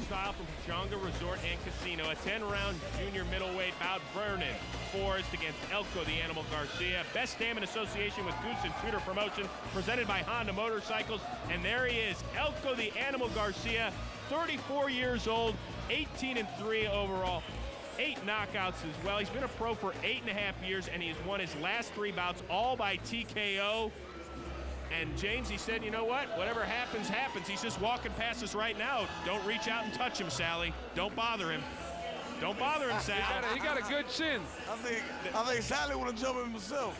style from Pechanga Resort and Casino. A 10-round junior middleweight bout. Vernon Forrest against Elco the Animal Garcia. Best damn in association with Goose and Tudor Promotion, presented by Honda Motorcycles. And there he is, Elco the Animal Garcia, 34 years old, 18-3 overall. 8 knockouts as well. He's been a pro for 8.5 years, and he's won his last 3 bouts all by TKO. And James, he said, you know what? Whatever happens, happens. He's just walking past us right now. Don't reach out and touch him, Sally. Don't bother him. Don't bother him, Sally. He got a good chin. I think Sally want to jump in himself.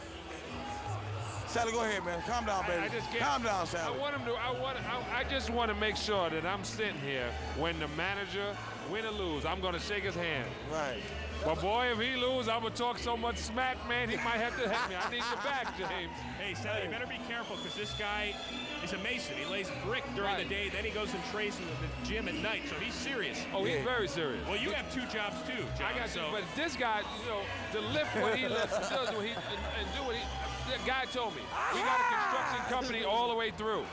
Sally, go ahead, man. Calm down, baby. Calm down, Sally. I just want to make sure that I'm sitting here when the manager, win or lose, I'm going to shake his hand. Right. But boy, if he lose, I'm going to talk so much smack, man, he might have to help me. I need your back, James. Hey, Sally, you better be careful, because this guy is a mason. He lays brick during the day, then he goes and trains in the gym at night, so he's serious. Oh, he's very serious. Well, you have 2 jobs, too, John. I got you, but this guy, you know, to lift what he lifts, does what he, and do what he, the guy told me, we got a construction company all the way through.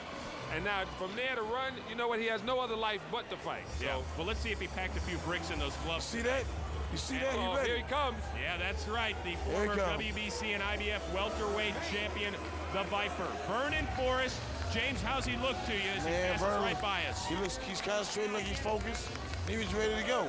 And now, from there to run, you know what, he has no other life but to fight. So. Yeah, well, let's see if he packed a few bricks in those gloves. See that? You see that? Oh, here he comes. Yeah, that's right. The former WBC and IBF welterweight champion, the Viper. Vernon Forrest. James, how's he look to you as he passes right by us? He's concentrating like he's focused. He was ready to go.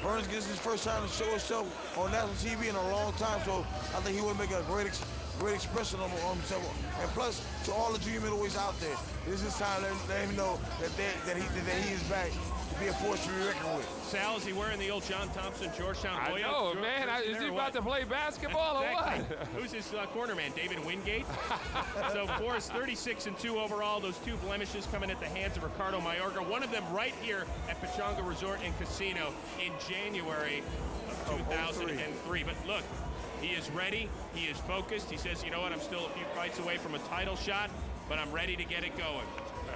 Vernon's getting his first time to show himself on national TV in a long time, so I think he would make a great expression on himself. And plus, to all the junior middleweights out there, this is time to let him know that he is back to be a force to be reckoned with. Sal, is he wearing the old John Thompson, Georgetown Hoya? I know, man. Is he about to play basketball or what? Who's his corner man, David Wingate? So Forrest, 36-2 overall. Those 2 blemishes coming at the hands of Ricardo Mayorga. One of them right here at Pechanga Resort and Casino in January of 2003. But look, he is ready. He is focused. He says, you know what, I'm still a few fights away from a title shot, but I'm ready to get it going.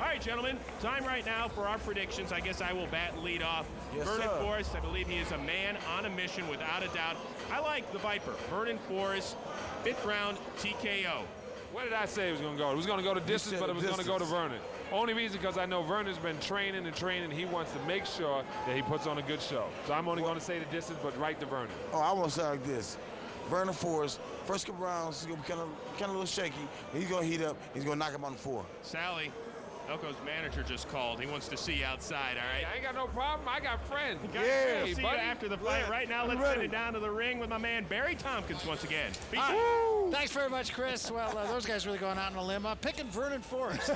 All right, gentlemen, time right now for our predictions. I guess I will bat lead off. Yes, Vernon sir. Forrest, I believe he is a man on a mission without a doubt. I like the Viper. Vernon Forrest, 5th round TKO. What did I say it was going to go? It was going to go to distance, but it was going to go to Vernon. Only reason because I know Vernon's been training and training. He wants to make sure that he puts on a good show. So I'm only going to say the distance, but right to Vernon. Oh, I want to say like this. Vernon Forrest, first couple rounds, he's going to be kind of a little shaky. He's going to heat up. He's going to knock him on the floor. Sally, Elco's manager just called. He wants to see you outside, all right? I ain't got no problem. I got friends. Yeah, hey, see buddy. you after the fight. Right now, let's send it down to the ring with my man Barry Tompkins once again. Thanks very much, Chris. Well, those guys really going out on a limb. I'm picking Vernon Forrest.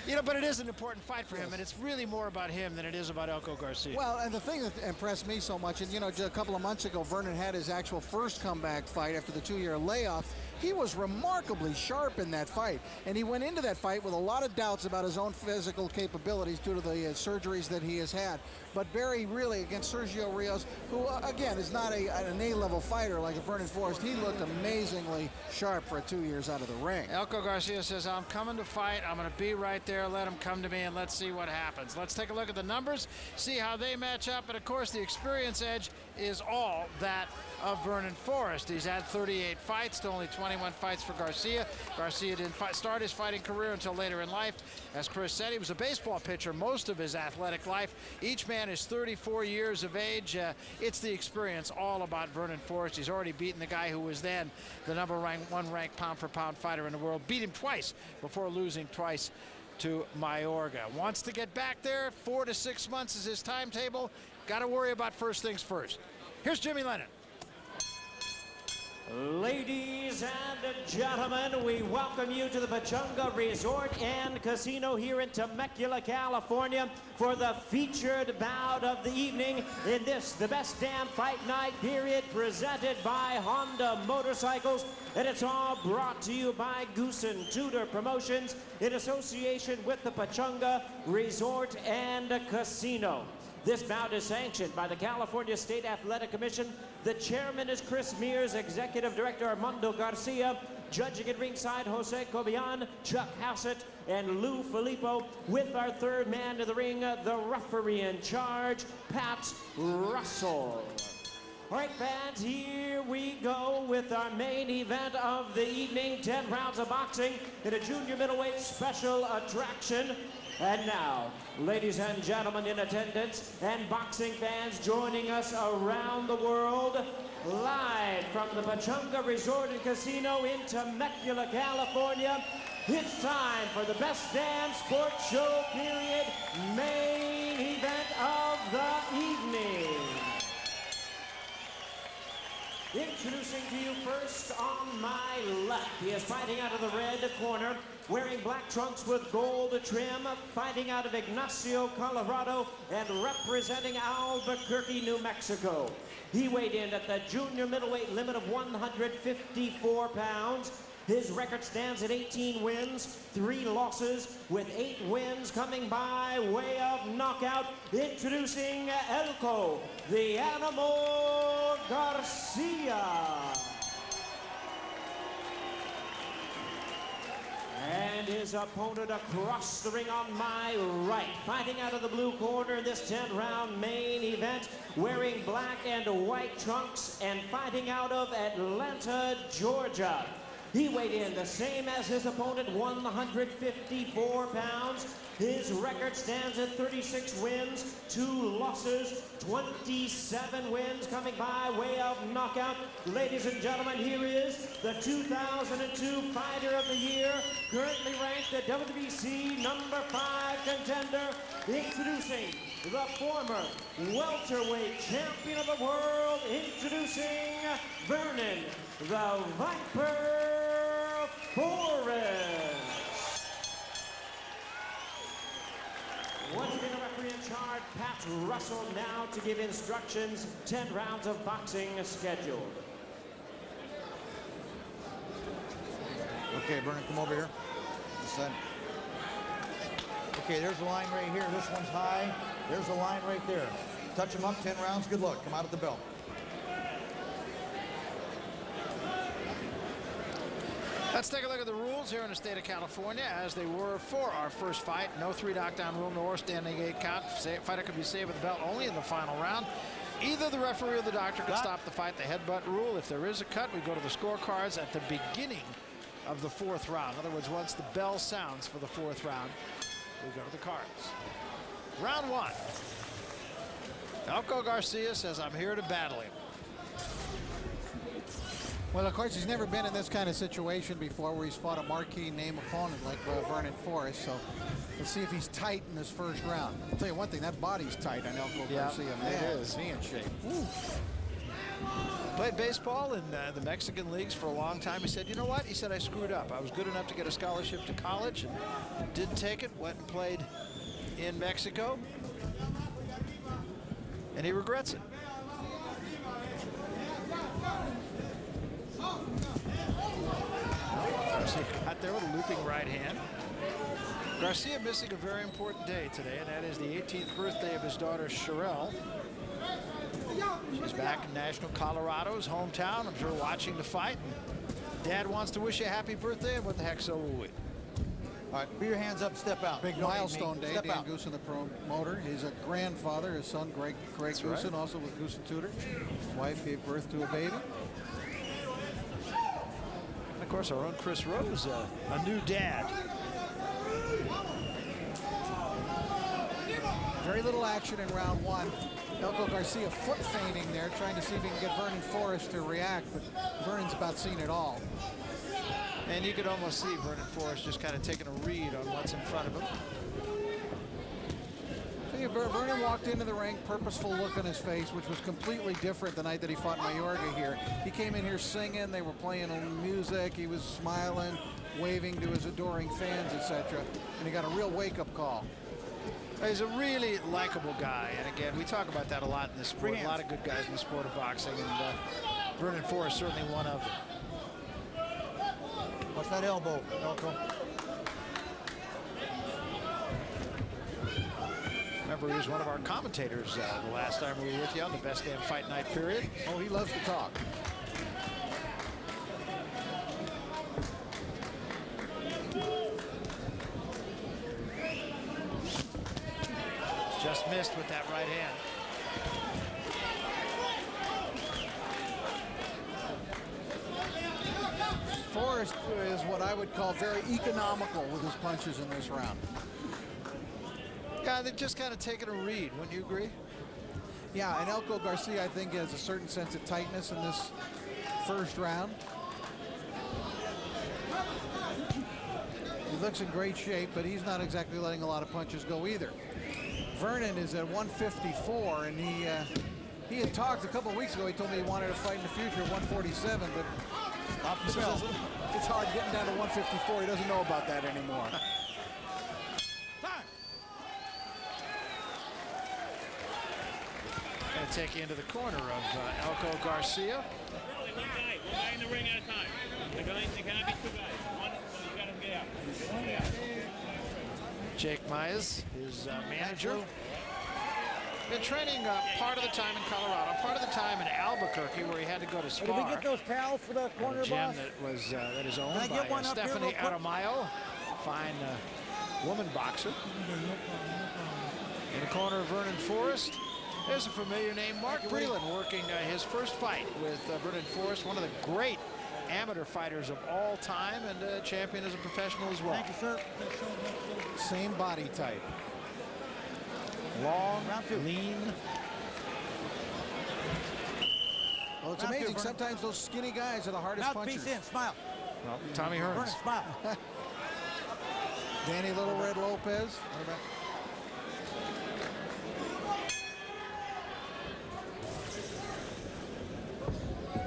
You know, but it is an important fight for him, and it's really more about him than it is about Elco Garcia. Well, and the thing that impressed me so much, and you know, just a couple of months ago, Vernon had his actual first comeback fight after the 2-year layoff. He was remarkably sharp in that fight, and he went into that fight with a lot of doubts about his own physical capabilities due to the surgeries that he has had. But Barry really, against Sergio Rios, who, again, is not an A-level fighter like Vernon Forrest, he looked amazingly sharp for 2 years out of the ring. Elco Garcia says, I'm coming to fight. I'm going to be right there. Let him come to me, and let's see what happens. Let's take a look at the numbers, see how they match up. And, of course, the experience edge is all that of Vernon Forrest. He's had 38 fights to only 21 fights for Garcia. Garcia didn't start his fighting career until later in life. As Chris said, he was a baseball pitcher most of his athletic life. Each man is 34 years of age. It's the experience all about Vernon Forrest. He's already beaten the guy who was then the number 1 ranked pound-for-pound fighter in the world. Beat him twice before losing twice to Mayorga. Wants to get back there. 4 to 6 months is his timetable. Got to worry about first things first. Here's Jimmy Lennon. Ladies and gentlemen, we welcome you to the Pechanga Resort and Casino here in Temecula, California for the featured bout of the evening in this, the Best Damn Fight Night period, presented by Honda Motorcycles. And it's all brought to you by Goose and Tudor Promotions in association with the Pechanga Resort and Casino. This bout is sanctioned by the California State Athletic Commission. The chairman is Chris Mears, executive director Armando Garcia, judging at ringside Jose Cobian, Chuck Hassett, and Lou Filippo, with our third man to the ring, the referee in charge, Pat Russell. All right, fans, here we go with our main event of the evening. 10 rounds of boxing in a junior middleweight special attraction. And now, ladies and gentlemen in attendance and boxing fans joining us around the world, live from the Pechanga Resort and Casino in Temecula, California, it's time for the best damn sports show period main event of the evening. Introducing to you first on my left, he is fighting out of the red corner, wearing black trunks with gold trim, fighting out of Ignacio, Colorado, and representing Albuquerque, New Mexico. He weighed in at the junior middleweight limit of 154 pounds. His record stands at 18 wins, 3 losses, with 8 wins coming by way of knockout. Introducing Elco, the Animal Garcia. And his opponent across the ring on my right, fighting out of the blue corner in this 10-round main event, wearing black and white trunks and fighting out of Atlanta, Georgia. He weighed in the same as his opponent, 154 pounds. His record stands at 36 wins, 2 losses, 27 wins coming by way of knockout. Ladies and gentlemen, here is the 2002 Fighter of the Year, currently ranked the WBC number 5 contender, introducing the former welterweight champion of the world, introducing Vernon, the Viper Forrest. Once again, the referee in charge, Pat Russell, now to give instructions. 10 rounds of boxing scheduled. Okay, Vernon, come over here. This side. Okay, there's the line right here. This one's high. There's the line right there. Touch them up, 10 rounds. Good luck. Come out at the bell. Let's take a look at the rules here in the state of California as they were for our first fight. No 3 knockdown rule, nor standing 8 count. Fighter could be saved with the belt only in the final round. Either the referee or the doctor could stop the fight. The headbutt rule. If there is a cut, we go to the scorecards at the beginning of the 4th round. In other words, once the bell sounds for the 4th round, we go to the cards. Round 1. Elco Garcia says, I'm here to battle him. Well, of course, he's never been in this kind of situation before where he's fought a marquee name opponent like Vernon Forrest. So let's see if he's tight in this first round. I'll tell you one thing, that body's tight on Elco Garcia. Man, it is. Is he in shape? Played baseball in the Mexican leagues for a long time. He said, you know what? He said, I screwed up. I was good enough to get a scholarship to college and didn't take it. Went and played in Mexico. And he regrets it. Garcia got there with a looping right hand. Garcia missing a very important day today, and that is the 18th birthday of his daughter, Sherelle. She's back in National, Colorado, his hometown. I'm sure watching the fight. Dad wants to wish you a happy birthday, and what the heck, so will we. All right, put your hands up, step out. Big milestone day. Step Dan out. Goosen, the promoter. He's a grandfather. His son, Greg Goosen, right. also with Goosen Tutor. His wife gave birth to a baby. And of course, our own Chris Rose, a new dad. Very little action in round 1. Elco Garcia foot feinting there, trying to see if he can get Vernon Forrest to react, but Vernon's about seen it all. And you could almost see Vernon Forrest just kind of taking a read on what's in front of him. Vernon walked into the ring, purposeful look on his face, which was completely different the night that he fought Mayorga here. He came in here singing, they were playing music, he was smiling, waving to his adoring fans, etc. And he got a real wake-up call. He's a really likable guy, and again, we talk about that a lot in this sport. A lot of good guys in the sport of boxing, and Vernon Forrest certainly one of them. Watch that elbow, Elco. Remember, he was one of our commentators the last time we were with you on the Best Damn Fight Night period. Oh, he loves to talk. Just missed with that right hand. Forrest is what I would call very economical with his punches in this round. Yeah, they've just kind of taken a read. Wouldn't you agree? Yeah, and Elco Garcia, I think, has a certain sense of tightness in this first round. He looks in great shape, but he's not exactly letting a lot of punches go either. Vernon is at 154, and he had talked a couple of weeks ago. He told me he wanted to fight in the future at 147, but it's hard getting down to 154. He doesn't know about that anymore. Going to take you into the corner of Elco Garcia. One guy in the ring at a time. There cannot be two guys. One, so you gotta get out. Jake Myers, his manager. Been training part of the time in Colorado, part of the time in Albuquerque, where he had to go to spar. Did we get those towels for the corner, gym boss? that is owned by Stephanie Aramayo, fine woman boxer. In the corner of Vernon Forrest, there's a familiar name, Mark Breland, working his first fight with Vernon Forrest, one of the great amateur fighters of all time, and a champion as a professional as well. Thank you, sir. Same body type. Long, lean. Well, it's amazing. Sometimes those skinny guys are the hardest punchers. Mouthpiece in, smile. Well, Tommy Hearns. Vernon, smile. Danny Little Red Lopez.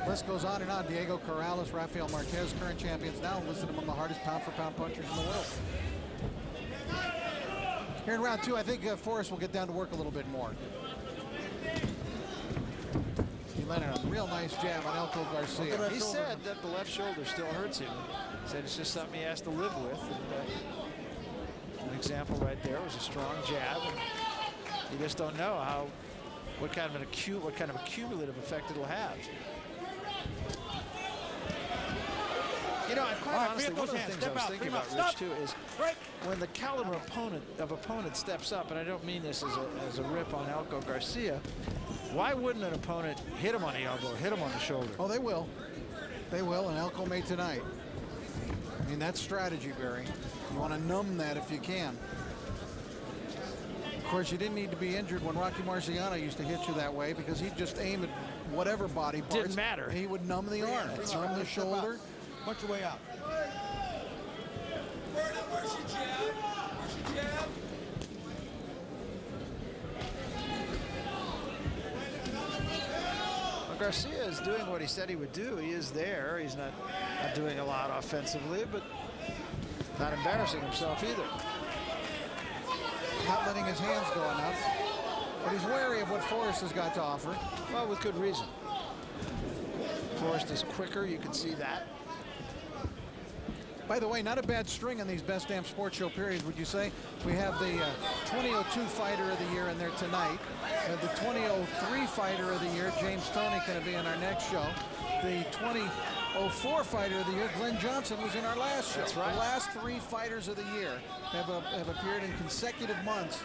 List goes on and on. Diego Corrales, Rafael Marquez, current champions now listed among the hardest pound-for-pound punchers in the world. Here in round two, I think Forrest will get down to work a little bit more. He landed a real nice jab on Elco Garcia. He said that the left shoulder still hurts him. He said it's just something he has to live with. And, an example right there was a strong jab. And you just don't know what kind of accumulative effect it'll have. You know, quite honestly, one of the things I was thinking about, Rich, too, is when the caliber of opponent steps up, and I don't mean this as a rip on Elco Garcia, why wouldn't an opponent hit him on the elbow, hit him on the shoulder? Oh, they will. They will, and Elco may tonight. I mean, that's strategy, Barry. You want to numb that if you can. Of course, you didn't need to be injured when Rocky Marciano used to hit you that way, because he'd just aim at whatever body parts. Didn't matter. He would numb the arm, numb the shoulder. Punch your way out. Where's your jab? Where's your jab? Well, Garcia is doing what he said he would do. He is there. He's not doing a lot offensively, but not embarrassing himself either. Not letting his hands go enough. But he's wary of what Forrest has got to offer. Well, with good reason. Forrest is quicker. You can see that. By the way, not a bad string on these Best Damn Sports Show periods, would you say? We have the 2002 Fighter of the Year in there tonight. The 2003 Fighter of the Year, James Toney, going to be in our next show. The 2004 Fighter of the Year, Glenn Johnson, was in our last show. That's right. The last three Fighters of the Year have appeared in consecutive months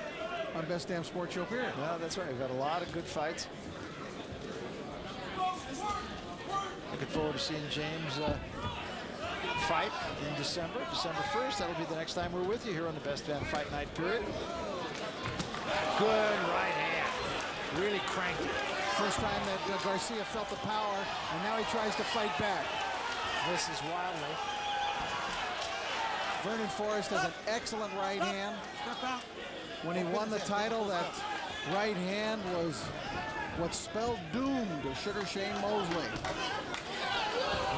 on Best Damn Sports Show period. No, that's right. We've got a lot of good fights. Looking forward to seeing James fight in December 1st. That'll be the next time we're with you here on the Best Damn Fight Night period. Good right hand. Really cranked it. First time that Garcia felt the power, and now he tries to fight back. This is wildly. Vernon Forrest has an excellent right hand. When he won the title, that right hand was what spelled doom to Sugar Shane Mosley.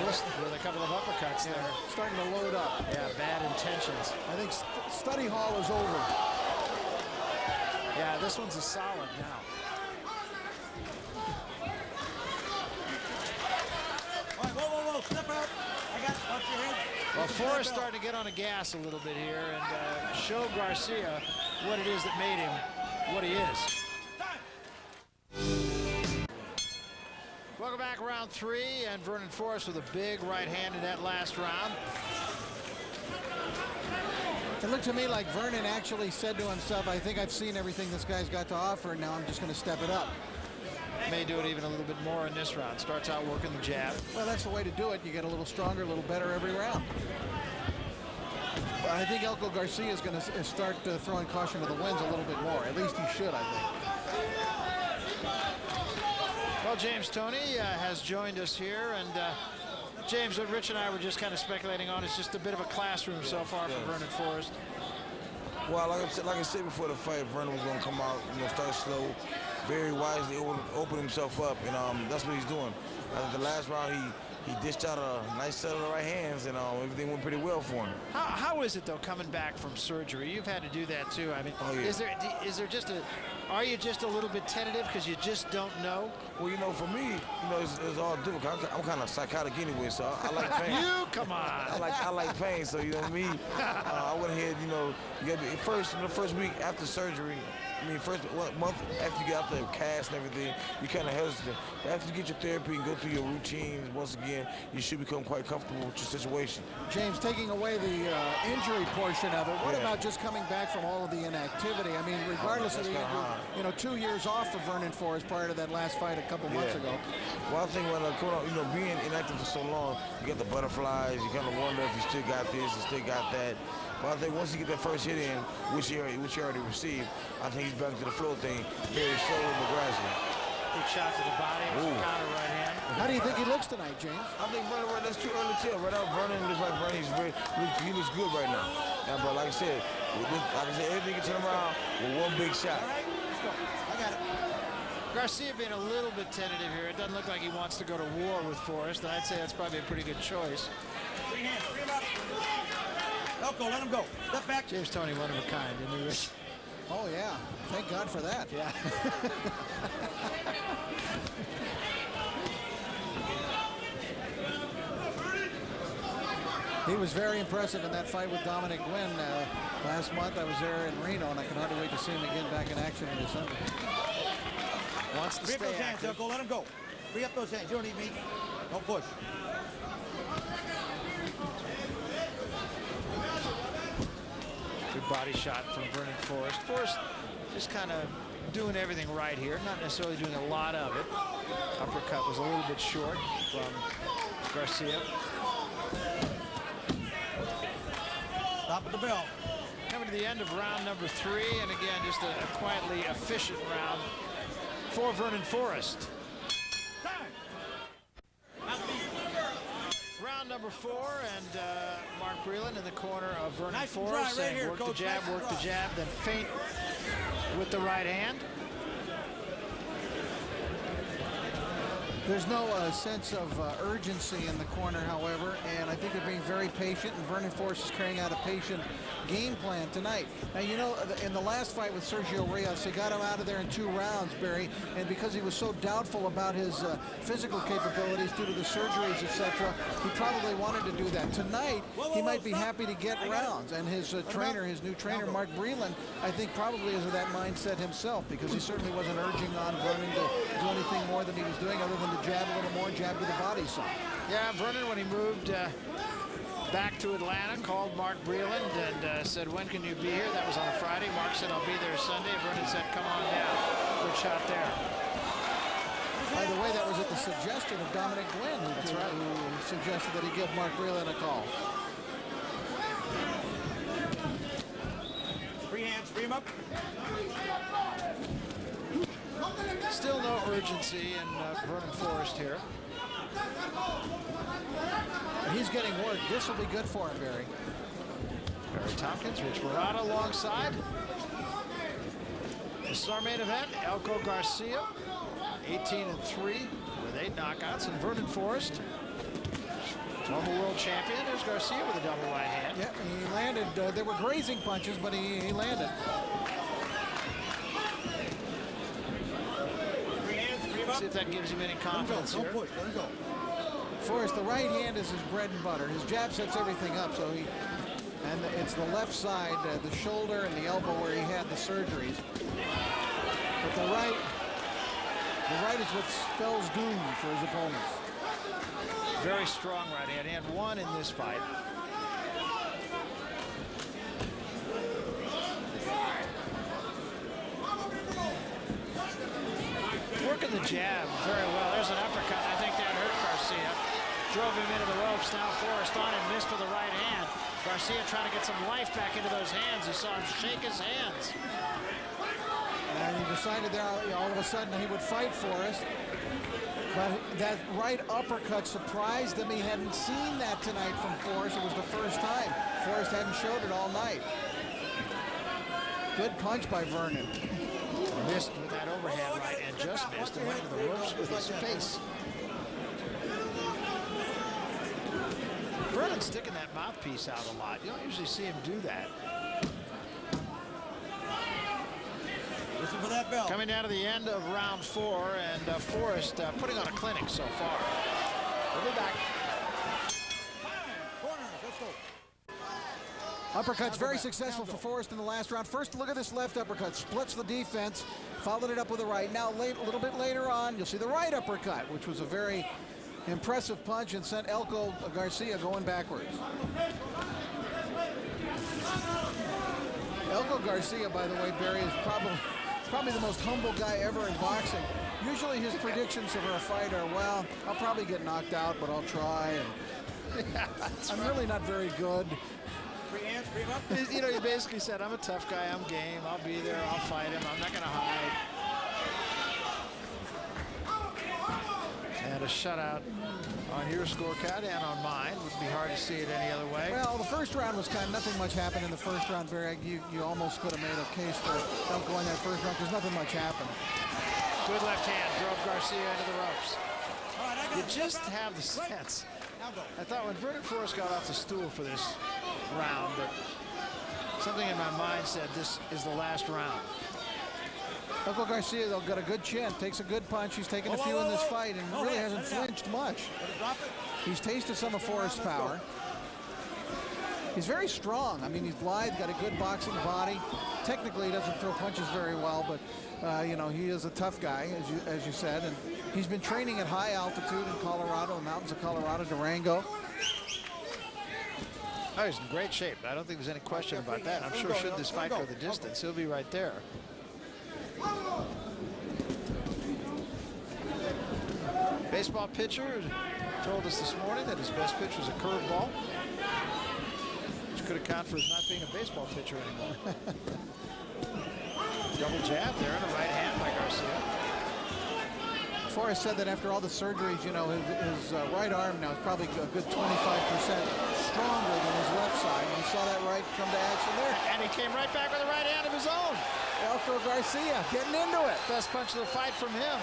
Missed with a couple of uppercuts there. Starting to load up. Yeah, bad intentions. I think study hall is over. Yeah, this one's a solid now. All right, whoa, step out. I got watch your head. Well, Forrest starting to get on the gas a little bit here and show Garcia what it is that made him what he is. Welcome back, round three, and Vernon Forrest with a big right hand in that last round. It looked to me like Vernon actually said to himself, I think I've seen everything this guy's got to offer, and now I'm just going to step it up. May do it even a little bit more in this round. Starts out working the jab. Well, that's the way to do it. You get a little stronger, a little better every round. I think Elco Garcia is going to start throwing caution to the winds a little bit more. At least he should, I think. Well, James Toney has joined us here, and James, what Rich and I were just kind of speculating on is just a bit of a classroom so far for Vernon Forrest. Well, like I said before the fight, Vernon was going to come out, start slow, very wisely open himself up, and that's what he's doing. I think the last round he dished out a nice set of the right hands, and everything went pretty well for him. How is it though coming back from surgery? You've had to do that too. I mean, is there just are you just a little bit tentative because you just don't know? Well, for me, it's all difficult. I'm kind of psychotic anyway, so I like pain. You come on. I like pain, so me. I went ahead. You got to be the first week after surgery. First month after you get out the cast and everything, you kind of hesitant. But after you get your therapy and go through your routines, once again, you should become quite comfortable with your situation. James, taking away the injury portion of it, what about just coming back from all of the inactivity? I mean, regardless of the injury, 2 years off for Vernon Forrest prior to that last fight a couple months ago. Well, I think when being inactive for so long, you get the butterflies. You kind of wonder if you still got this, you still got that. But I think once you get that first hit in, which you already received, I think he's back to the flow thing very slowly but gradually. Big shot to the body, counter right hand. How do you think he looks tonight, James? I think Vernon, that's too early to tell. Right now, Vernon looks like Vernon. He looks good right now. But like I said, everything can turn around with one big shot. All right, let's go. I got it. Garcia being a little bit tentative here. It doesn't look like he wants to go to war with Forrest. I'd say that's probably a pretty good choice. Free hands, free him up. Elco, let him go. Step back. James Toney, one of a kind, isn't he, Rich? Oh, yeah. Thank God for that. Yeah. He was very impressive in that fight with Dominic Gwynn last month. I was there in Reno, and I can hardly wait to see him again back in action in December. Wants to Free up stay those hands, active. Elco. Let him go. Free up those hands. You don't need me. Don't push. Good body shot from Vernon Forrest. Forrest just kind of doing everything right here, not necessarily doing a lot of it. Uppercut was a little bit short from Garcia. Top of the bell. Coming to the end of round number 3, and again, just a quietly efficient round for Vernon Forrest. Round number 4, and Mark Breland in the corner of Vernon Nice and Forrest, dry right saying here, work Coach. the jab, Nice and work the dry. jab, then feint with the right hand. There's no sense of urgency in the corner, however, and I think they're being very patient, and Vernon Forrest is carrying out a patient game plan tonight. Now, in the last fight with Sergio Rios, they got him out of there in 2 rounds, Barry, and because he was so doubtful about his physical capabilities due to the surgeries, etc., he probably wanted to do that. Tonight, he might be happy to get rounds, and his trainer, his new trainer, Mark Breland, I think probably is of that mindset himself, because he certainly wasn't urging on Vernon to do anything more than he was doing other than to jab a little more, jab to the body some. Yeah, Vernon, when he moved back to Atlanta, called Mark Breland and said, when can you be here? That was on a Friday. Mark said, I'll be there Sunday. Vernon said, come on down. Good shot there. By the way, that was at the suggestion of Dominic Gwynn, who suggested that he give Mark Breland a call. Free hands, free him up. Still no urgency in Vernon Forrest here. He's getting work. This will be good for him, Barry. Barry Tompkins, Rich Murata alongside. This is our main event. Elco Garcia, 18-3 with 8 knockouts. And Vernon Forrest, former world champion. There's Garcia with a double right hand. Yeah, he landed. There were grazing punches, but he landed. See if that gives him any confidence here. Don't push. Let him go. Forrest, the right hand is his bread and butter. His jab sets everything up, so it's the left side, the shoulder and the elbow where he had the surgeries. But the right is what spells doom for his opponents. Very strong right hand. He had 1 in this fight. Working the jab very well. There's an uppercut. I think that hurt Garcia. drove him into the ropes. Now Forrest on and missed with the right hand. Garcia trying to get some life back into those hands. You saw him shake his hands. And he decided there all of a sudden he would fight Forrest. But that right uppercut surprised him. He hadn't seen that tonight from Forrest. It was the first time. Forrest hadn't showed it all night. Good punch by Vernon. Missed with that overhand right and just missed and went into the ropes with his face. Vernon's sticking that mouthpiece out a lot. You don't usually see him do that. Listen for that bell. Coming down to the end of round 4, and Forrest putting on a clinic so far. We'll be back. Corners, let's go. Uppercut's very successful for Forrest in the last round. First, look at this left uppercut. Splits the defense, followed it up with a right. Now, a little bit later on, you'll see the right uppercut, which was a very impressive punch and sent Elco Garcia going backwards. Elco Garcia, by the way, Barry, is probably the most humble guy ever in boxing. Usually his predictions for a fight are, well, I'll probably get knocked out, but I'll try. And Yeah, I'm really not very good. Free hands, free up. You know, he basically said, I'm a tough guy, I'm game, I'll be there, I'll fight him, I'm not going to hide. And a shutout on your scorecard and on mine. Would be hard to see it any other way. Well, the first round was kind of nothing much happened in the first round, Barry. You almost could have made a case for don't go in that first round because nothing much happened. Good left hand drove Garcia into the ropes. You just have the sense. I thought when Vernon Forrest got off the stool for this round that something in my mind said this is the last round. Elco Garcia, though, got a good chin, takes a good punch. He's taken a few in this fight and really hasn't flinched much. He's tasted some of Forrest's power. He's very strong. I mean, he's lithe, got a good boxing body. Technically, he doesn't throw punches very well, but you know, he is a tough guy, as you said, and he's been training at high altitude in Colorado, the mountains of Colorado, Durango. Oh, he's in great shape. I don't think there's any question about that. I'm sure should this fight go the distance, he'll be right there. Baseball pitcher told us this morning that his best pitch was a curveball, which could account for his not being a baseball pitcher anymore. Double jab there and a right hand by Garcia. Forrest said that after all the surgeries, you know, his right arm now is probably a good 25% stronger than his left side. And he saw that right come to action there. And he came right back with a right hand of his own. Elco Garcia getting into it. Best punch of the fight from him.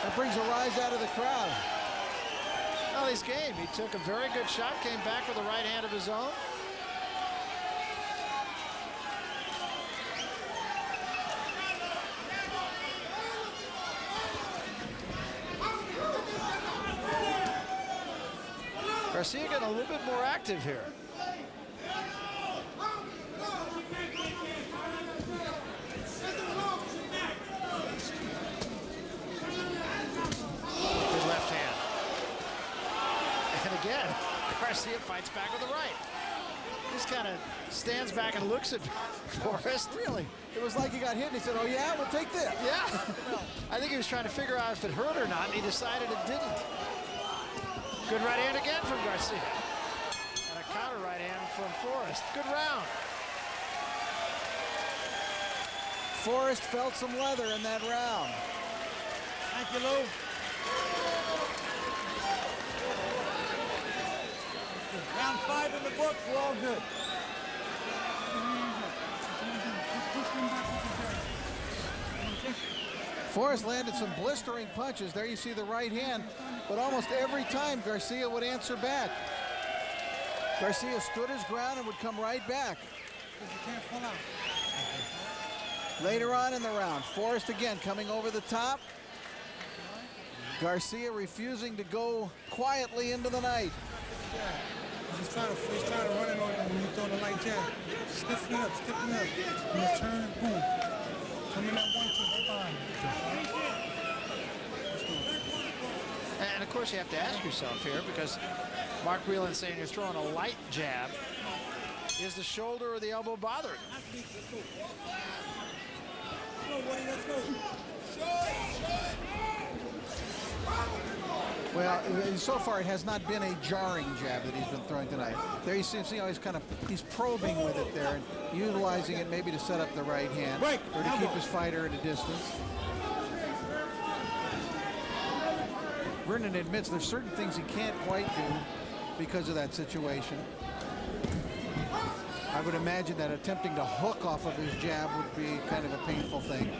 That brings a rise out of the crowd. Well, he's game. He took a very good shot, came back with a right hand of his own. Garcia getting a little bit more active here. Good left hand. And again, Garcia fights back with the right. Just kind of stands back and looks at Forrest. Really? It was like he got hit and he said, oh yeah, we'll take this. Yeah. I think he was trying to figure out if it hurt or not, and he decided it didn't. Good right hand again from Garcia. And a counter right hand from Forrest. Good round. Forrest felt some leather in that round. Thank you, Lou. Round 5 in the books, we're all good. Forrest landed some blistering punches. There you see the right hand, but almost every time Garcia would answer back. Garcia stood his ground and would come right back. Later on in the round, Forrest again coming over the top. Garcia refusing to go quietly into the night. He's trying to run it on him when you throw the light jab. Stiffen up. When you turn, boom. Come in that 1-2, And of course you have to ask yourself here, because Mark Whelan's saying you're throwing a light jab. Is the shoulder or the elbow bothering him? Well, so far it has not been a jarring jab that he's been throwing tonight. There you see how he's probing with it there and utilizing it maybe to set up the right hand or to keep his fighter at a distance. Vernon admits there's certain things he can't quite do because of that situation. I would imagine that attempting to hook off of his jab would be kind of a painful thing.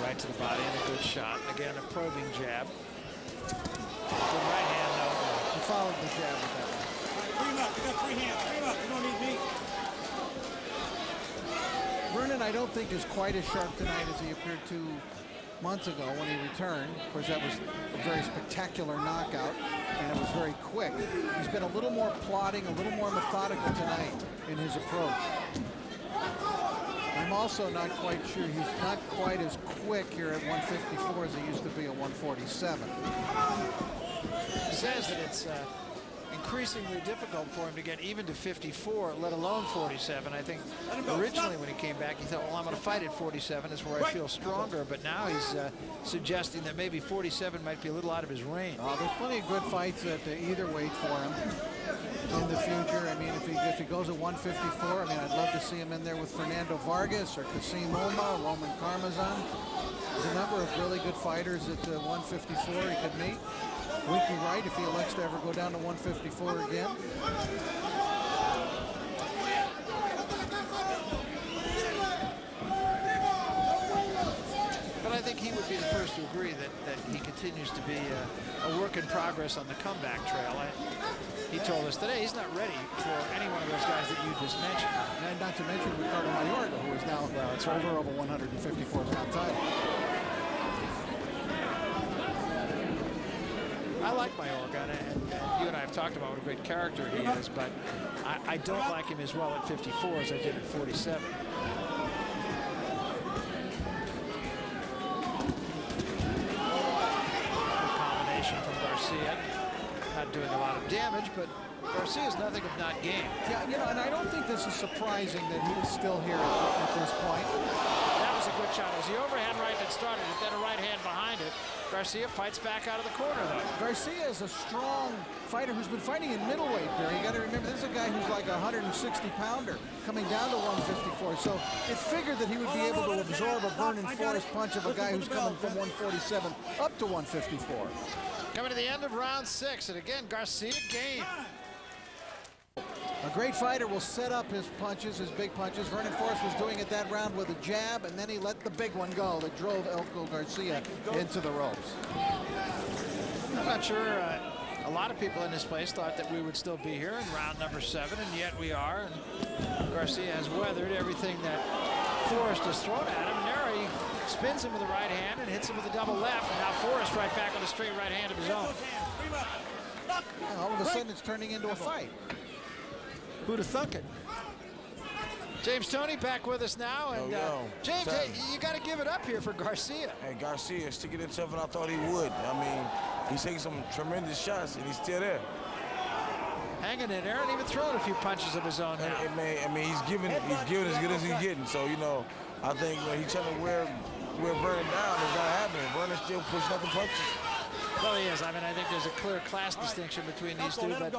Right to the body and a good shot. Again, a probing jab. Good right hand, though. He followed the jab with that one. Free him up. You got free hands. Free him up. You don't need me. Vernon, I don't think, is quite as sharp tonight as he appeared 2 months ago when he returned. Of course, that was a very spectacular knockout, and it was very quick. He's been a little more plodding, a little more methodical tonight in his approach. I'm also not quite sure he's not quite as quick here at 154 as he used to be at 147. He says that it's increasingly difficult for him to get even to 54, let alone 47. I think originally when he came back, he thought, well, I'm going to fight at 47. It's where I feel stronger. But now he's suggesting that maybe 47 might be a little out of his range. There's plenty of good fights at either weight for him in the future. I mean, if he goes at 154, I mean, I'd love to see him in there with Fernando Vargas or Kasim Oma, Roman Carmazan. There's a number of really good fighters at 154 he could meet. Winky Wright, if he elects to ever go down to 154 again. But I think he would be the first to agree that he continues to be a work in progress on the comeback trail. He told us today he's not ready for any one of those guys that you just mentioned. And not to mention Ricardo Mayorga, who is now over 154-pound title. I like Mayorga, and you and I have talked about what a great character he is, but I don't like him as well at 54 as I did at 47. Combination from Garcia. Not doing a lot of damage, but Garcia's nothing if not game. Yeah, you know, and I don't think this is surprising that he's still here at this point. That was a good shot. It was the overhand right that started it, then a right hand behind it. Garcia fights back out of the corner, though. Garcia is a strong fighter who's been fighting in middleweight there. You got to remember, this is a guy who's like a 160-pounder coming down to 154. So it figured that he would be able to absorb a Vernon Forrest punch of a guy who's coming from 147 up to 154. Coming to the end of round 6, and again, Garcia game. A great fighter will set up his punches, his big punches. Vernon Forrest was doing it that round with a jab, and then he let the big one go that drove Elco Garcia into the ropes. I'm not sure a lot of people in this place thought that we would still be here in round number 7, and yet we are. And Garcia has weathered everything that Forrest has thrown at him. And there he spins him with the right hand and hits him with a double left. And now Forrest right back on the straight right hand of his own. And all of a sudden, it's turning into a fight. Who'd have thunk it? James Toney back with us now, and James, hey, you got to give it up here for Garcia. Hey, Garcia sticking himself, and I thought he would. I mean, he's taking some tremendous shots, and he's still there. Hanging in there and even throwing a few punches of his own now. I mean, he's giving as good as he's getting. So, you know, I think he's trying to wear Vernon down. It's not happening. Vernon's still pushing up the punches. Well, he is. I mean, I think there's a clear class distinction between these two, but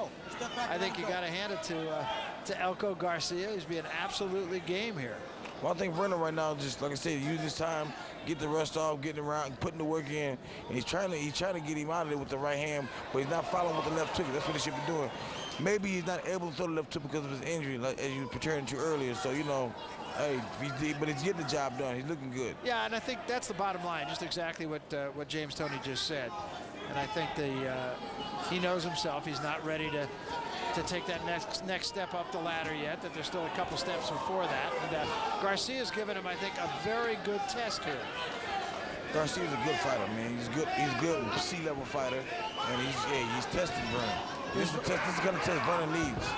I think you got to hand it to Elco Garcia. He's being absolutely game here. Well, I think Vernon right now, just like I said, use his time, get the rust off, getting around, putting the work in, and he's trying to get him out of there with the right hand, but he's not following with the left hook. That's what he should be doing. Maybe he's not able to throw the left hook because of his injury, like as you were pertaining to earlier. So, you know, hey, but he's getting the job done. He's looking good. Yeah, and I think that's the bottom line, just exactly what James Toney just said. And I think he knows himself. He's not ready to take that next step up the ladder yet, that there's still a couple steps before that. And Garcia's given him, I think, a very good test here. Garcia's a good fighter, man. He's good C-level fighter, and he's testing Vernon. This is the kind of test Vernon needs.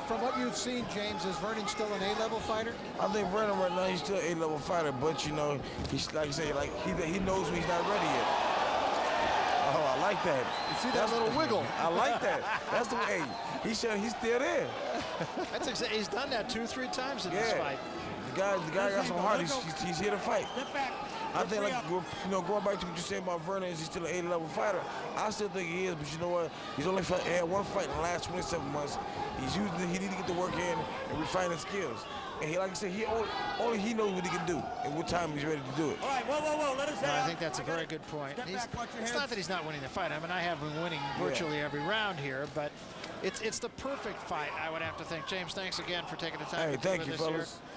From what you've seen, James, is Vernon still an A-level fighter? I think Vernon right now, he's still an A-level fighter, but, you know, he's, like you say, like he knows when he's not ready yet. Oh, I like that. You see that little wiggle? I like that. That's the way. He's still there. That's exactly. He's done that 2-3 times in this fight. The guy got some heart. He's here to fight. I think, like, going back to what you said about Vernon, is he still an 80-level fighter? I still think he is, but you know what? He's only had one fight in the last 27 months. He need to get the work in and refine his skills. And he, like I said, only he knows what he can do and what time he's ready to do it. All right, whoa, let us I think that's a very good point. It's not that he's not winning the fight. I mean, I have him winning virtually every round here, but it's the perfect fight, I would have to think. James, thanks again for taking the time to do thank you, this fellas. here.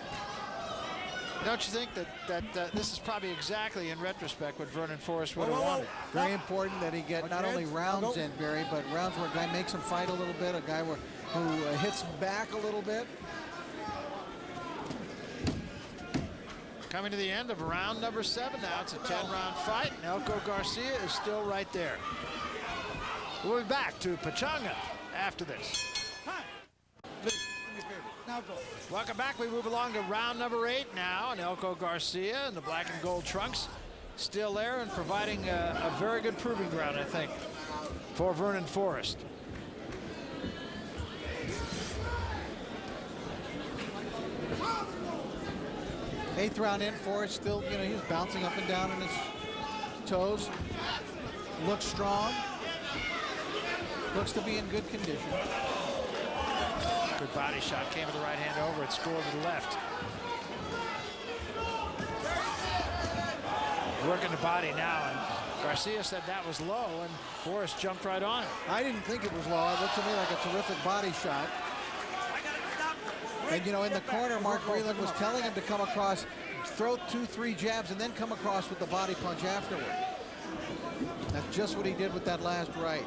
Don't you think that this is probably exactly, in retrospect, what Vernon Forrest would have wanted? Very important that he get not only rounds in, Barry, but rounds where a guy makes him fight a little bit, a guy who hits back a little bit. Coming to the end of round number 7 now. It's a 10-round fight, and Elco Garcia is still right there. We'll be back to Pechanga after this. Welcome back. We move along to round number 8 now, and Elco Garcia in the black and gold trunks still there and providing a very good proving ground, I think, for Vernon Forrest. Eighth round in, Forrest still, he's bouncing up and down on his toes. Looks strong. Looks to be in good condition. Good body shot, came with the right hand over, it scored to the left. Working the body now, and Garcia said that was low, and Forrest jumped right on it. I didn't think it was low. It looked to me like a terrific body shot. And, in the corner, Mark Breland was telling him to come across, throw 2-3 jabs, and then come across with the body punch afterward. That's just what he did with that last right.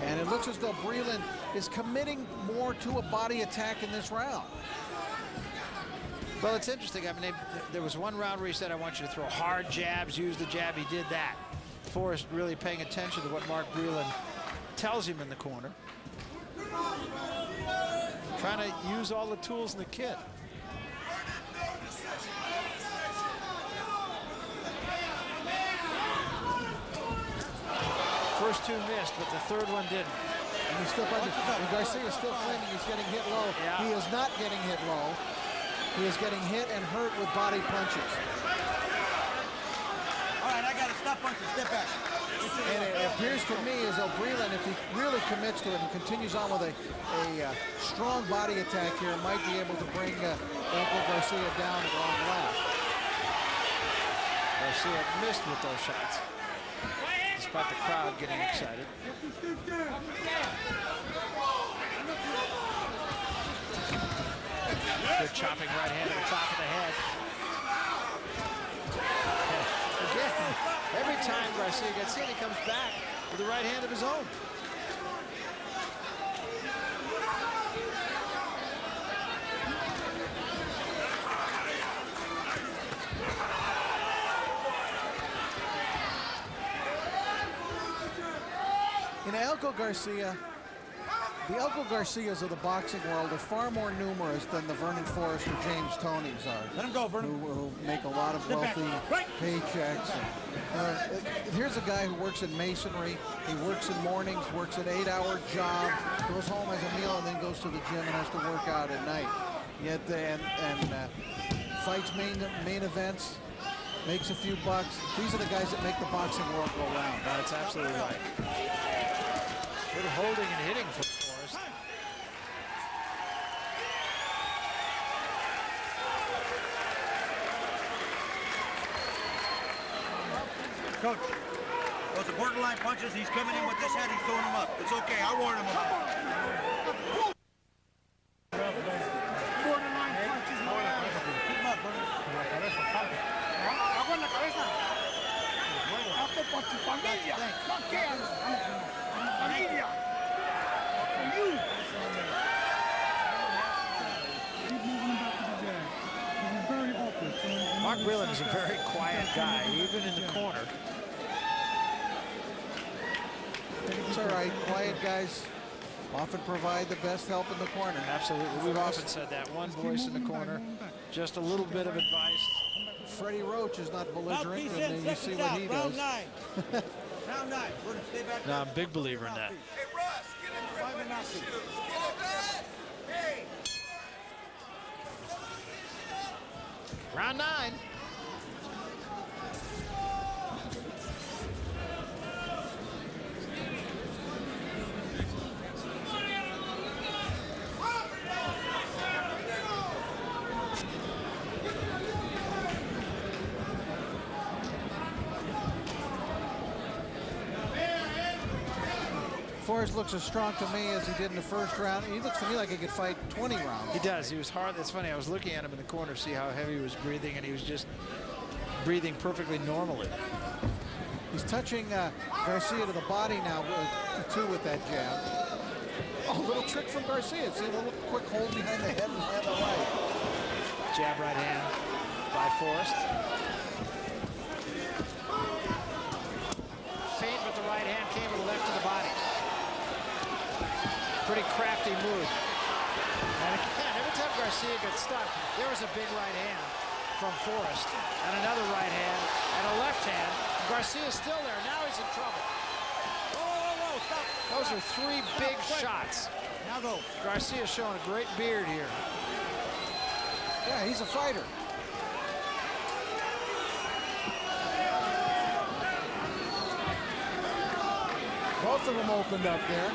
And it looks as though Breland is committing more to a body attack in this round. Well, it's interesting. I mean, there was one round where he said, I want you to throw hard jabs, use the jab. He did that. Forrest really paying attention to what Mark Breland tells him in the corner. Trying to use all the tools in the kit. First 2 missed, but the third one didn't. And Garcia is still claiming he's getting hit low. Yeah. He is not getting hit low. He is getting hit and hurt with body punches. All right, I got to stop punching. Step back. And it appears to me as though Breland, if he really commits to it and continues on with a strong body attack here, might be able to bring Elco Garcia down at long last. Garcia missed with those shots, despite the crowd getting excited. Good chopping right hand to the top of the head. Again, every time Garcia gets hit, he comes back with the right hand of his own. Elco Garcia, the Elco Garcias of the boxing world are far more numerous than the Vernon Forrest or James Tonys are. Let him go, Vernon. Who make a lot of wealthy paychecks. Here's a guy who works in masonry. He works in mornings, works an 8-hour job, goes home, has a meal, and then goes to the gym and has to work out at night. Yet fights main events, makes a few bucks. These are the guys that make the boxing world go round. That's absolutely right. Good holding and hitting for Forrest. Coach, those are borderline punches. He's coming in with this head. He's throwing them up. It's okay. I warned him about it. Borderline punches. Keep him up, Vernon. Hago en la cabeza. Hazte por tu familia. No quieras. Familia. For you. Keep moving back to the jab. He's very open. Mark Breland is a very quiet guy, even in the corner. It's all right. Quiet guys often provide the best help in the corner. Absolutely. We've often said that. One voice in the corner, just a little bit of advice. Freddie Roach is not belligerent, and then you see what he does. Round 9. Vernon, stay back. No, I'm a big believer in that. Hey, Russ, get in the ring. Hey. Round 9. Forrest looks as strong to me as he did in the first round. He looks to me like he could fight 20 rounds. He does. He was hard. It's funny. I was looking at him in the corner to see how heavy he was breathing, and he was just breathing perfectly normally. He's touching Garcia to the body now, too, with that jab. Oh, a little trick from Garcia. See a little quick hold behind the head and land the right. Jab right hand by Forrest. Feint with the right hand, came with the left to the body. Pretty crafty move. And again, every time Garcia gets stuck, there was a big right hand from Forrest, and another right hand, and a left hand. Garcia's still there. Now he's in trouble. Whoa, stop. Those are 3 big shots. Now go. Garcia's showing a great beard here. Yeah, he's a fighter. Both of them opened up there.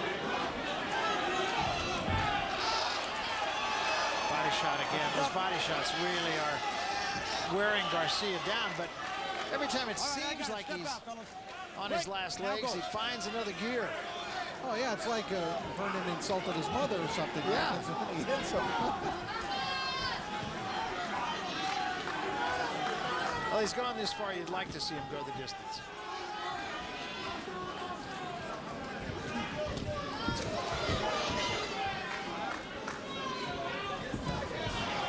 Body shot again. Those body shots really are wearing Garcia down, but every time it seems like he's on his last legs, he finds another gear. Oh, yeah, it's like Vernon insulted his mother or something. Yeah. He hits him. Well, he's gone this far, you'd like to see him go the distance.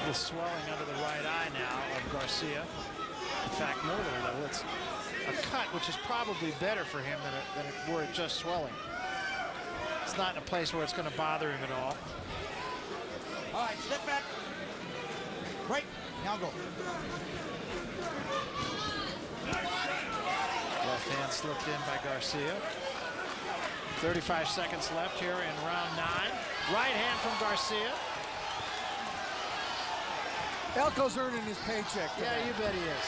The swelling under the right eye now of Garcia. In fact, more than a little. It's a cut, which is probably better for him than it were just swelling. It's not in a place where it's going to bother him at all. All right, step back. Right, now go. Left hand slipped in by Garcia. 35 seconds left here in round 9. Right hand from Garcia. Elco's earning his paycheck today. Yeah, you bet he is.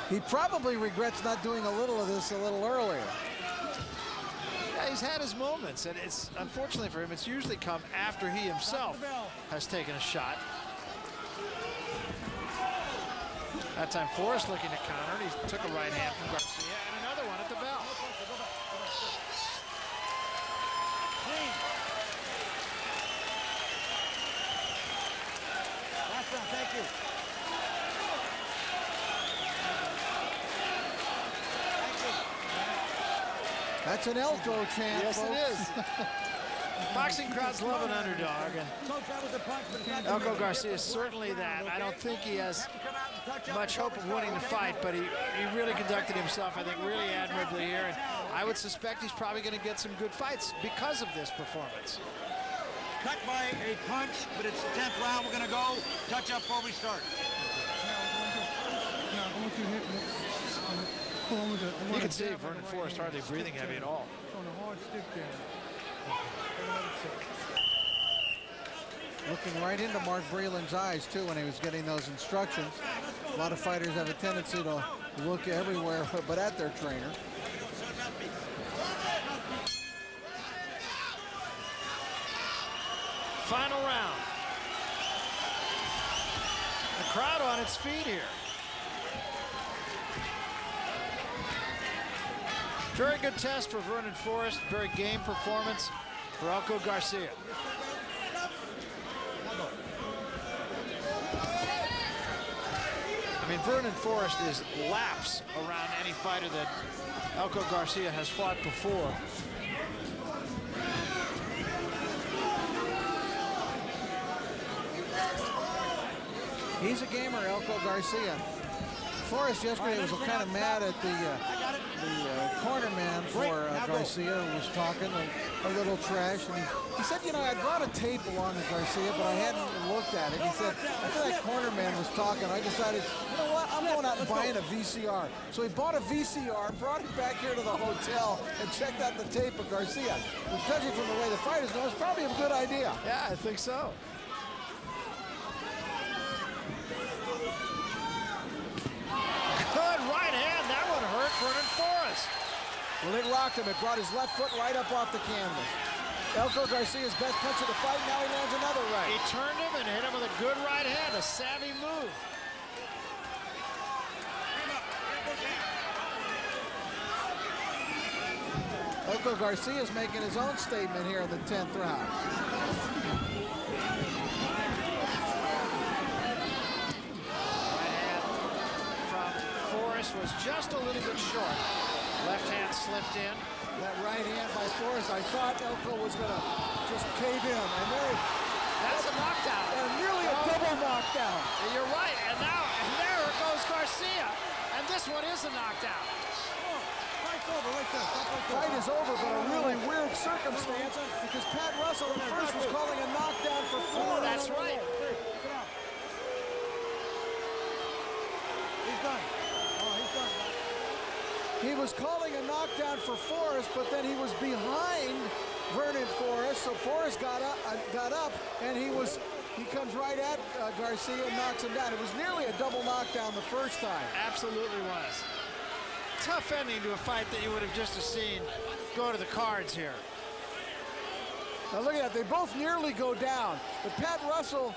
He probably regrets not doing a little of this a little earlier. Yeah, he's had his moments, and it's unfortunately for him, it's usually come after he himself has taken a shot. That time Forrest looking to counter, and he took a right hand from Garcia, and another one at the bell. Last round, thank you. That's an Elco chant, Yes, folks. it is. Boxing crowds love an underdog, and Elco Garcia is certainly that. I don't think he has much hope of winning the fight, but he really conducted himself, I think, really admirably here, and I would suspect he's probably going to get some good fights because of this performance. Cut by a punch, but it's the 10th round. We're going to go touch up before we start. You can see Vernon Forrest hardly breathing heavy at all. On a hard stick there. Looking right into Mark Breland's eyes, too, when he was getting those instructions. A lot of fighters have a tendency to look everywhere but at their trainer. Final round. The crowd on its feet here. Very good test for Vernon Forrest. Very game performance for Elco Garcia. I mean, Vernon Forrest is laps around any fighter that Elco Garcia has fought before. He's a gamer, Elco Garcia. Forrest yesterday was kind of mad at the the corner man for Garcia was talking a little trash, and he said, you know, I brought a tape along to Garcia, but I hadn't looked at it. He said, after that corner man was talking, I decided, you know what, I'm going out and buying a VCR. So he bought a VCR, brought it back here to the hotel, and checked out the tape of Garcia. Which, judging from the way the fight is going, is probably a good idea. Yeah, I think so. Good right hand. That one hurt Vernon Forrest. Well, it rocked him. It brought his left foot right up off the canvas. Elco Garcia's best punch of the fight. Now he lands another right. He turned him and hit him with a good right hand. A savvy move. Elco Garcia's making his own statement here in the 10th round. Was just a little bit short. Left hand slipped in. That right hand by Forrest, I thought Elco was going to just cave in. And there, that's a knockdown. And nearly a double knockdown. You're right. And now, and there goes Garcia. And this one is a knockdown. Fight's over right there. Fight is over, but a really weird circumstance because Pat Russell at first was calling a knockdown for Forrest. That's right. He's done. He was calling a knockdown for Forrest, but then he was behind Vernon Forrest, so Forrest got up, and he comes right at Garcia and knocks him down. It was nearly a double knockdown the first time. Absolutely was. Tough ending to a fight that you would have just seen go to the cards here. Now look at that, they both nearly go down, but Pat Russell,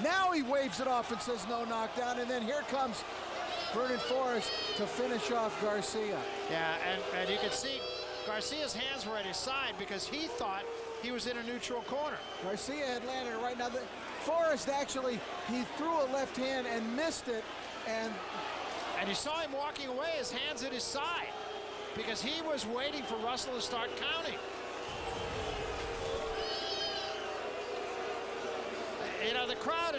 now he waves it off and says no knockdown, and then here comes Vernon Forrest to finish off Garcia. Yeah, and you can see Garcia's hands were at his side because he thought he was in a neutral corner. Garcia had landed right now. Forrest actually, he threw a left hand and missed it, and you saw him walking away, his hands at his side, because he was waiting for Russell to start counting. You know, the crowd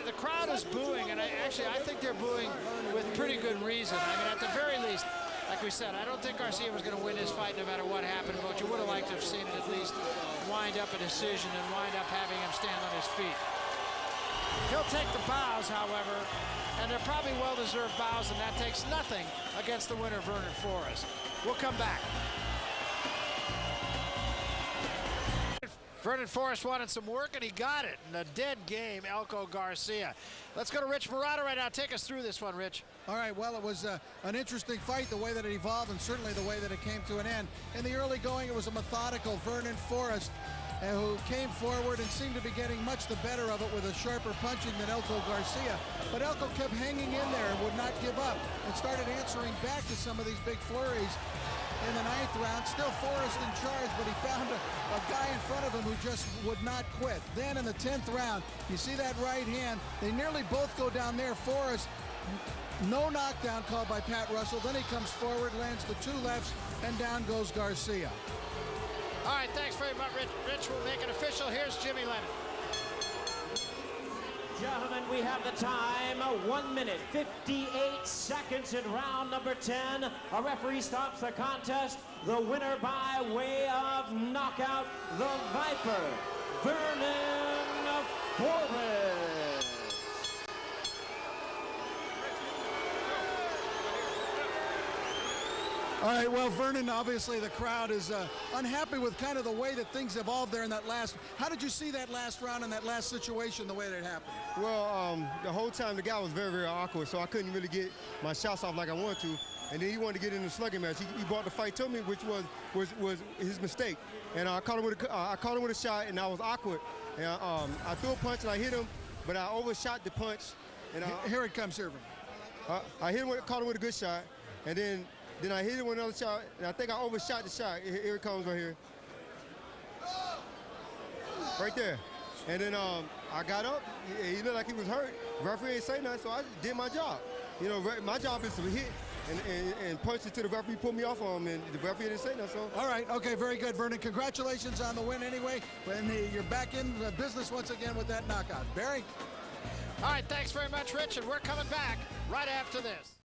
is booing, and I think they're booing with pretty good reason. I mean, at the very least, like we said, I don't think Garcia was going to win this fight no matter what happened, but you would have liked to have seen it at least wind up a decision and wind up having him stand on his feet. He'll take the bows, however, and they're probably well-deserved bows, and that takes nothing against the winner, Vernon Forrest. We'll come back. Vernon Forrest wanted some work, and he got it. In a dead game, Elco Garcia. Let's go to Rich Murata right now. Take us through this one, Rich. All right, well, it was an interesting fight, the way that it evolved, and certainly the way that it came to an end. In the early going, it was a methodical Vernon Forrest who came forward and seemed to be getting much the better of it with a sharper punching than Elco Garcia. But Elco kept hanging in there and would not give up and started answering back to some of these big flurries. In the 9th round, still Forrest in charge, but he found a guy in front of him who just would not quit. Then in the 10th round, you see that right hand. They nearly both go down there. Forrest, no knockdown called by Pat Russell. Then he comes forward, lands the 2 lefts, and down goes Garcia. All right, thanks very much, Rich. Rich will make it official. Here's Jimmy Lennon. Gentlemen, we have the time, 1 minute, 58 seconds in round number 10. A referee stops the contest. The winner by way of knockout, the Viper, Vernon Forrest. All right, well, Vernon, obviously the crowd is unhappy with kind of the way that things evolved there in that last. How did you see that last round and that last situation, the way that it happened? Well, the whole time the guy was very, very awkward, so I couldn't really get my shots off like I wanted to. And then he wanted to get in the slugging match. He brought the fight to me, which was his mistake. And I caught him with a shot, and I was awkward. And I threw a punch and I hit him, but I overshot the punch. And here it comes, Irvin. I caught him with a good shot, and then I hit him with another shot, and I think I overshot the shot. Here it comes right here. Right there. And then I got up. He looked like he was hurt. Referee ain't say nothing, so I did my job. You know, my job is to hit and punch it to the referee, put me off on him, and the referee didn't say nothing. So. All right, okay, very good, Vernon. Congratulations on the win anyway. And you're back in business once again with that knockout. Barry? All right, thanks very much, Rich, and we're coming back right after this.